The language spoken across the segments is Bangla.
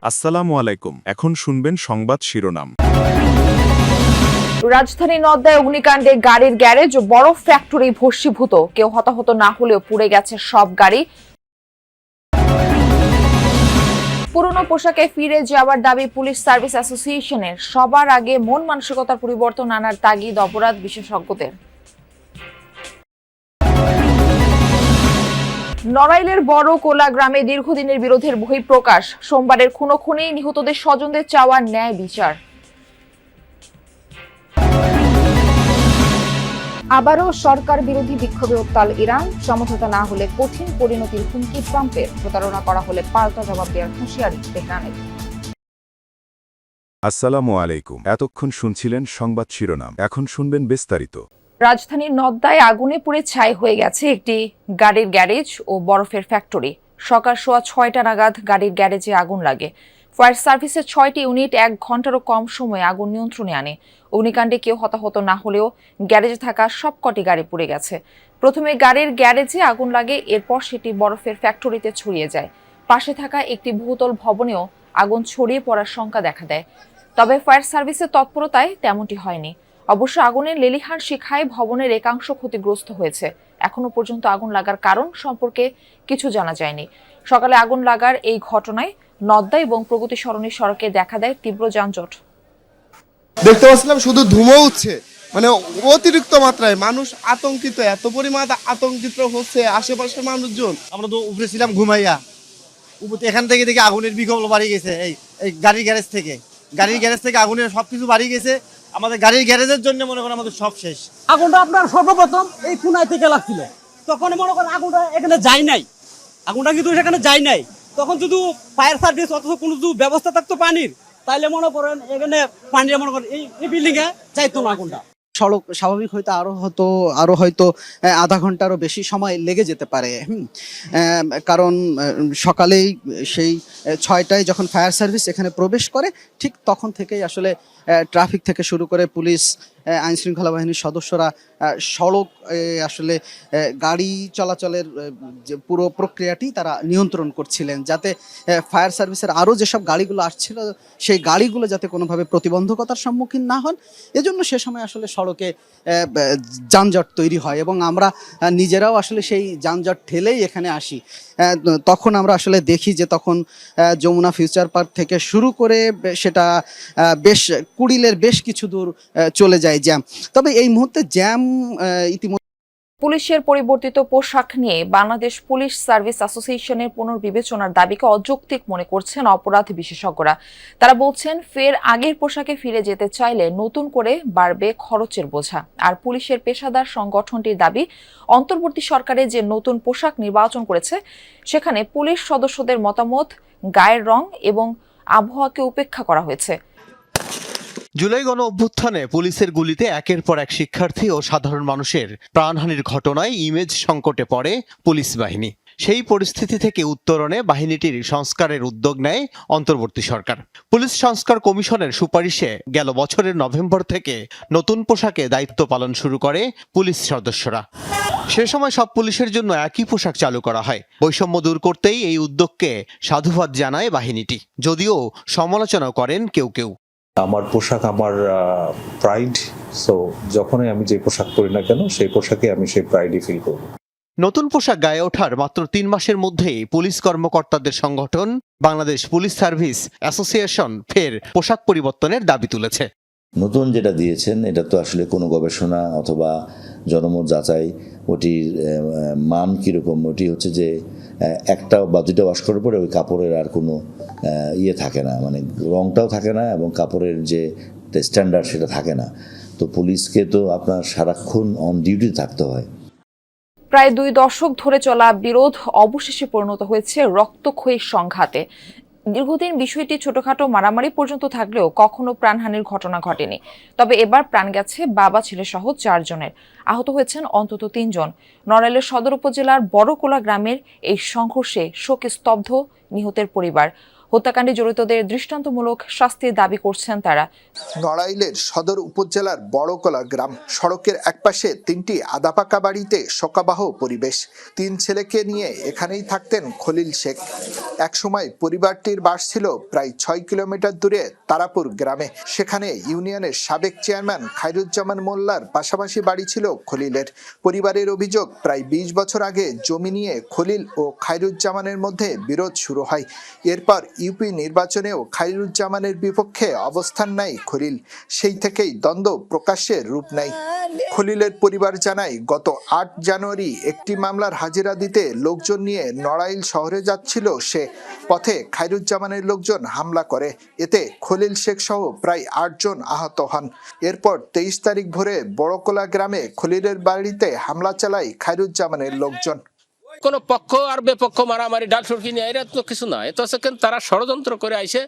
আসসালামু আলাইকুম। এখন শুনবেন সংবাদ শিরোনাম। রাজধানী নওদায় অগ্নিকাণ্ডে গাড়ির গ্যারেজ ও বড় ফ্যাক্টরি ভস্মীভূত, কেউ হতাহত না হলেও পুড়ে গেছে সব গাড়ি। পুরনো পোশাকে ফিরে যাওয়ার দাবি পুলিশ সার্ভিস অ্যাসোসিয়েশনের। সবার আগে মন মানসিকতার পরিবর্তন আনার তাগিদ অপরাধ বিশেষজ্ঞদের। নড়াইলের বড় কোলা গ্রামে দীর্ঘদিনের বিরোধের বহিঃপ্রকাশ। সোমবারের খুনোখুনি নিহতদের স্বজনদের চাওয়া ন্যায় বিচার। আবারও সরকার বিরোধী বিক্ষোভে উত্তাল ইরান। সমঝোতা না হলে কঠিন পরিণতির হুমকি ট্রাম্পের। প্রতারণা করা হলে পাল্টা জবাব দেওয়ার হুঁশিয়ারি তেহরানের। আসসালামু আলাইকুম। এতক্ষণ শুনছিলেন সংবাদ শিরোনাম, এখন শুনবেন বিস্তারিত। রাজধানীর নওদায় আগুনে পুড়ে ছাই হয়ে গেছে একটি গাড়ির গ্যারেজ ও বরফের ফ্যাক্টরি। সকাল 6:30 নাগাদ গাড়ির গ্যারেজে আগুন লাগে। ফায়ার সার্ভিসের 6টি ইউনিট 1 ঘন্টারও কম সময়ে আগুন নিয়ন্ত্রণে আনে। অগ্নিকাণ্ডে কেউ হতাহত না হলেও গ্যারেজে থাকা সবকটি গাড়ি পুড়ে গেছে। প্রথমে গাড়ির গ্যারেজে আগুন লাগে, এরপর সেটি বরফের ফ্যাক্টরিতে ছড়িয়ে যায়। পাশে থাকা একটি বহুতল ভবনেও আগুন ছড়িয়ে পড়ার শঙ্কা দেখা দেয়। তবে ফায়ার সার্ভিসের তৎপরতায় তেমনটি হয়নি। অবশ্য আগুনের লেলিহান শিখায় ভবনের একাংশ ক্ষতিগ্রস্ত হয়েছে। এখনো পর্যন্ত আগুন লাগার কারণ সম্পর্কে কিছু জানা যায়নি। সকালে আগুন লাগার এই ঘটনায় নওদা এবং প্রগতি সরণি সড়কে দেখা দেয় তীব্র যানজট। দেখতে পাচ্ছিলাম শুধু ধুমো উঠছে, মানে অতিরিক্ত মাত্রায় মানুষ আতঙ্কিত, এত পরিমাণ আতঙ্কিত হচ্ছে আশেপাশের মানুষজন। আমরা তো উপরে ছিলাম ঘুমাইয়া, উপরে এখান থেকে দেখি আগুনের বিকল্প বাড়ি গেছে। এই গাড়ির গ্যারেজ থেকে আগুনের সবকিছু বাড়ি গেছে। আমাদের গাড়ির গ্যারেজের জন্য মনে করেন আমাদের সব শেষ। আগুনটা আপনার সর্বপ্রথম এই কোনায় থেকে লাগছিল, তখন মনে করেন আগুনটা এখানে যায় নাই, আগুনটা কিন্তু সেখানে যায় নাই। তখন শুধু ফায়ার সার্ভিস অথচ কোনো ব্যবস্থা থাকতো পানির, তাইলে মনে করেন এখানে পানির মনে করেন এই বিল্ডিং এ যাইতো না আগুনটা। সড়ক স্বাভাবিক হইতে আরো হয়তো আধা ঘন্টারও বেশি সময় লেগে যেতে পারে। কারণ সকালেই সেই 6টায় যখন ফায়ার সার্ভিস এখানে প্রবেশ করে, ঠিক তখন থেকেই আসলে ট্রাফিক থেকে শুরু করে পুলিশ, আইন শৃঙ্খলা বাহিনীর সদস্যরা সড়ক আসলে গাড়ি চলাচলের যে পুরো প্রক্রিয়াটি তারা নিয়ন্ত্রণ করছিলেন, যাতে ফায়ার সার্ভিসের আরও যেসব গাড়িগুলো আসছিল সেই গাড়িগুলো যাতে কোনোভাবে প্রতিবন্ধকতার সম্মুখীন না হন। এজন্য সে সময় আসলে সড়কে যানজট তৈরি হয় এবং আমরা নিজেরাও আসলে সেই যানজট ঠেলেই এখানে আসি। তখন আমরা আসলে দেখি যে তখন যমুনা ফিউচার পার্ক থেকে শুরু করে সেটা বেশ কুড়িলের বেশ কিছু দূর চলে যায় জ্যাম। তবে এই মুহূর্তে জ্যাম ইতিমধ্যে। পুলিশের পরিবর্তিত পোশাক নিয়ে বাংলাদেশ পুলিশ সার্ভিস অ্যাসোসিয়েশনের পুনর্বিবেচনার দাবিকে অযৌক্তিক মনে করছেন অপরাধ বিশেষজ্ঞরা। তারা বলছেন, ফের আগের পোশাকে ফিরে যেতে চাইলে নতুন করে বাড়বে খরচের বোঝা। আর পুলিশের পেশাদার সংগঠনটির দাবি, অন্তর্বর্তী সরকারে যে নতুন পোশাক নির্বাচন করেছে সেখানে পুলিশ সদস্যদের মতামত, গায়ের রং এবং আবহাওয়াকে উপেক্ষা করা হয়েছে। জুলাই গণ অভ্যুত্থানে পুলিশের গুলিতে একের পর এক শিক্ষার্থী ও সাধারণ মানুষের প্রাণহানির ঘটনায় ইমেজ সংকটে পড়ে পুলিশ বাহিনী। সেই পরিস্থিতি থেকে উত্তরণে বাহিনীটির সংস্কারের উদ্যোগ নেয় অন্তর্বর্তী সরকার। পুলিশ সংস্কার কমিশনের সুপারিশে গেল বছরের নভেম্বর থেকে নতুন পোশাকে দায়িত্ব পালন শুরু করে পুলিশ সদস্যরা। সে সময় সব পুলিশের জন্য একই পোশাক চালু করা হয়। বৈষম্য দূর করতেই এই উদ্যোগকে সাধুবাদ জানায় বাহিনীটি, যদিও সমালোচনা করেন কেউ কেউ। আমার পোশাক আমার প্রাইড, সো যখনই আমি যে পোশাক পরি না কেন সেই পোশাকে আমি সেই প্রাইডই ফিল করব। নতুন পোশাক গায়ে ওঠার মাত্র 3 মাসের মধ্যেই পুলিশ কর্মকর্তাদের সংগঠন বাংলাদেশ পুলিশ সার্ভিস অ্যাসোসিয়েশন ফের পোশাক পরিবর্তনের দাবি তুলেছে। নতুন যেটা দিয়েছেন এটা তো আসলে কোনো গবেষণা অথবা জনমত যাচাই, ওটির মান কীরকম, ওটি হচ্ছে যে একটা বা দুটো ওয়াশ করার পরে ওই কাপড়ের আর কোনো ইয়ে থাকে না, মানে রংটাও থাকে না এবং কাপড়ের যে স্ট্যান্ডার্ড সেটা থাকে না। তো পুলিশকে তো আপনার সারাক্ষণ অন ডিউটি থাকতে হয়। প্রায় 2 দশক ধরে চলা বিরোধ অবশেষে পরিণত হয়েছে রক্তক্ষয়ী সংঘাতে। দীর্ঘদিন বিষয়টি ছোটখাটো মারামারি পর্যন্ত থাকলেও কখনো প্রাণহানির ঘটনা ঘটেনি। তবে এবার প্রাণ গেছে বাবা ছেলে সহ 4 জনের। আহত হয়েছেন অন্তত 3 জন। নড়াইলের সদর উপজেলার বড়কোলা গ্রামের এই সংঘর্ষে শোকে স্তব্ধ নিহতের পরিবার। হত্যাকাণ্ডে জড়িতদের দৃষ্টান্তমূলক শাস্তির দাবি করছেন তারা। নড়াইলের সদর উপজেলার বড়কলা গ্রাম সড়কের একপাশে 3টি আদাপাকা বাড়িতে শোকাবহ পরিবেশ। 3 ছেলেকে নিয়ে এখানেই থাকতেন খলিল শেখ। একসময় পরিবারটির বাস ছিল প্রায় 6 কিলোমিটার দূরে তারাপুর গ্রামে। সেখানে ইউনিয়নের সাবেক চেয়ারম্যান খায়রুজ্জামান মোল্লার পাশাপাশি বাড়ি ছিল খলিলের। পরিবারের অভিযোগ, প্রায় 20 বছর আগে জমি নিয়ে খলিল ও খায়রুজ্জামানের মধ্যে বিরোধ শুরু হয়। এরপর ইউপি নির্বাচনেও খায়রুজ্জামানের বিপক্ষে অবস্থান নেয় খলিল। সেই থেকেই দ্বন্দ্ব প্রকাশ্যে রূপ নেয়। খলিলের পরিবার জানায়, গত 8 জানুয়ারি একটি মামলার হাজিরা দিতে লোকজন নিয়ে নড়াইল শহরে যাচ্ছিল সে। পথে খায়রুজ্জামানের লোকজন হামলা করে। এতে খলিল শেখ সহ প্রায় 8 জন আহত হন। এরপর 23 তারিখ ভোরে বড়কলা গ্রামে খলিলের বাড়িতে হামলা চালায় খায়রুজ্জামানের লোকজন। কোনো পক্ষ আর বিপক্ষ মারামারি ডাল সুরকি নিয়ে এরা তো কিছু না। এত সেকেন্ড তারা ষড়যন্ত্র করে আইসে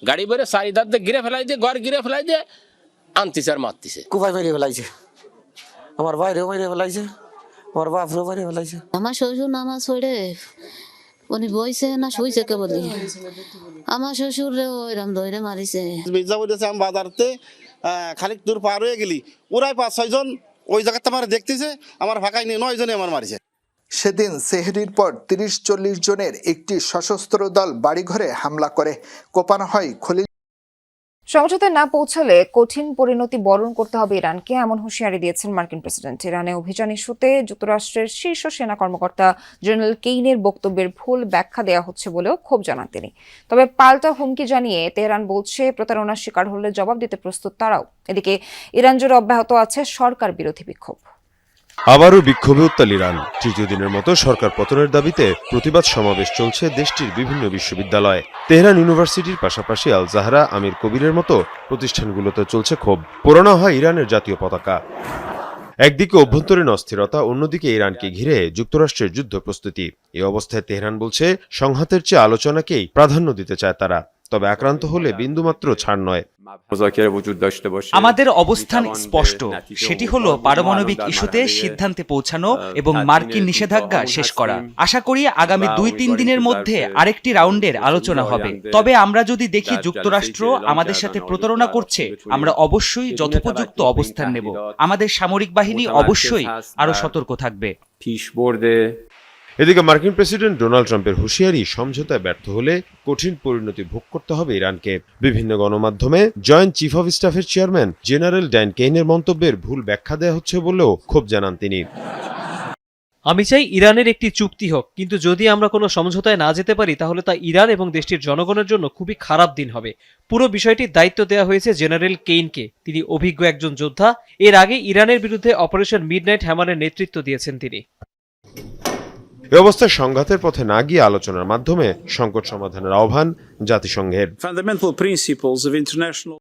গাড়ি বেড়ে চারিদার দিয়ে গিরে ফেলাই দিয়ে, ঘর গিরে ফেলাই দিয়ে আনতিছে আর মারতিছে। কুপাই মেরে ফেলাইছে, আমার বাইরেও মেরে ফেলাইছে, আমার বাপরেও মেরে ফেলাইছে। আমার শ্বশুর নামাজ পড়ে উনি বইছে না শুইছে কে বলি, আমার শ্বশুরে ওইরকম ধরে মারিছে। মির্জা বলেছে আমি বাজারতে খানিক দূর পার হয়ে গেলি, ওরাই 5-6 জন ওই জায়গাতে আমার দেখতেছে, আমার ফাঁকাই নিয়ে 9 জনে আমার মারিছে। সেদিন সেহরির পর 30-40 জনের একটি সশস্ত্র দল বাড়িঘরে হামলা করে। কোপানো হয় খলিল। সমঝোতায় না পৌঁছালে কঠিন পরিণতি বরণ করতে হবে ইরানকে, এমন হুঁশিয়ারি দিয়েছেন মার্কিন প্রেসিডেন্ট। ইরানে অভিযান ইস্যুতে যুক্তরাষ্ট্রের শীর্ষ সেনা কর্মকর্তা জেনারেল কেইনের বক্তব্যের ভুল ব্যাখ্যা দেওয়া হচ্ছে বলেও ক্ষোভ জানান তিনি। তবে পাল্টা হুমকি জানিয়ে তেহরান বলছে প্রতারণার শিকার হলে জবাব দিতে প্রস্তুত তারাও। এদিকে ইরান জুড়ে অব্যাহত আছে সরকার বিরোধী বিক্ষোভ। আবারও বিক্ষোভে উত্তাল ইরান। তৃতীয় দিনের মতো সরকার পতনের দাবিতে প্রতিবাদ সমাবেশ চলছে দেশটির বিভিন্ন বিশ্ববিদ্যালয়ে। তেহরান ইউনিভার্সিটির পাশাপাশি আল জাহরা, আমির কবিরের মতো প্রতিষ্ঠানগুলোতে চলছে ক্ষোভ। পোড়ানো হয় ইরানের জাতীয় পতাকা। একদিকে অভ্যন্তরীণ অস্থিরতা, অন্যদিকে ইরানকে ঘিরে যুক্তরাষ্ট্রের যুদ্ধ প্রস্তুতি। এই অবস্থায় তেহরান বলছে সংঘাতের চেয়ে আলোচনাকেই প্রাধান্য দিতে চায় তারা। তবে আক্রান্ত হলে বিন্দুমাত্র ছাড় নয়। আমাদের অবস্থান স্পষ্ট, সেটি হলো পারমাণবিক ইস্যুতে সিদ্ধান্তে পৌঁছানো এবং মার্কিন নিষেধাজ্ঞা শেষ করা। আশা করি আগামী 2-3 দিনের মধ্যে আরেকটি রাউন্ডের আলোচনা হবে। তবে আমরা যদি দেখি যুক্তরাষ্ট্র আমাদের সাথে প্রতারণা করছে, আমরা অবশ্যই যথোপযুক্ত অবস্থান নেব। আমাদের সামরিক বাহিনী অবশ্যই আরো সতর্ক থাকবে। এদিকে মার্কিন প্রেসিডেন্ট ডোনাল্ড ট্রাম্পের হুঁশিয়ারি, সমঝোতায় ব্যর্থ হলে কঠিন পরিণতি ভোগ করতে হবে ইরানকে। বিভিন্ন গণমাধ্যমে জয়েন্ট চিফ অব স্টাফের চেয়ারম্যান জেনারেল ড্যান কেইনের মন্তব্যের ভুল ব্যাখ্যা দেওয়া হচ্ছে বলেও ক্ষোভ জানান তিনি। আমি চাই ইরানের একটি চুক্তি হোক, কিন্তু যদি আমরা কোনো সমঝোতায় না যেতে পারি তাহলে তা ইরান এবং দেশটির জনগণের জন্য খুবই খারাপ দিন হবে। পুরো বিষয়টির দায়িত্ব দেওয়া হয়েছে জেনারেল কেইনকে। তিনি অভিজ্ঞ একজন যোদ্ধা। এর আগে ইরানের বিরুদ্ধে অপারেশন মিডনাইট হ্যামারের নেতৃত্ব দিয়েছেন তিনি। এ অবস্থায় সংঘাতের পথে না গিয়ে আলোচনার মাধ্যমে সংকট সমাধানের আহ্বান জাতিসংঘের।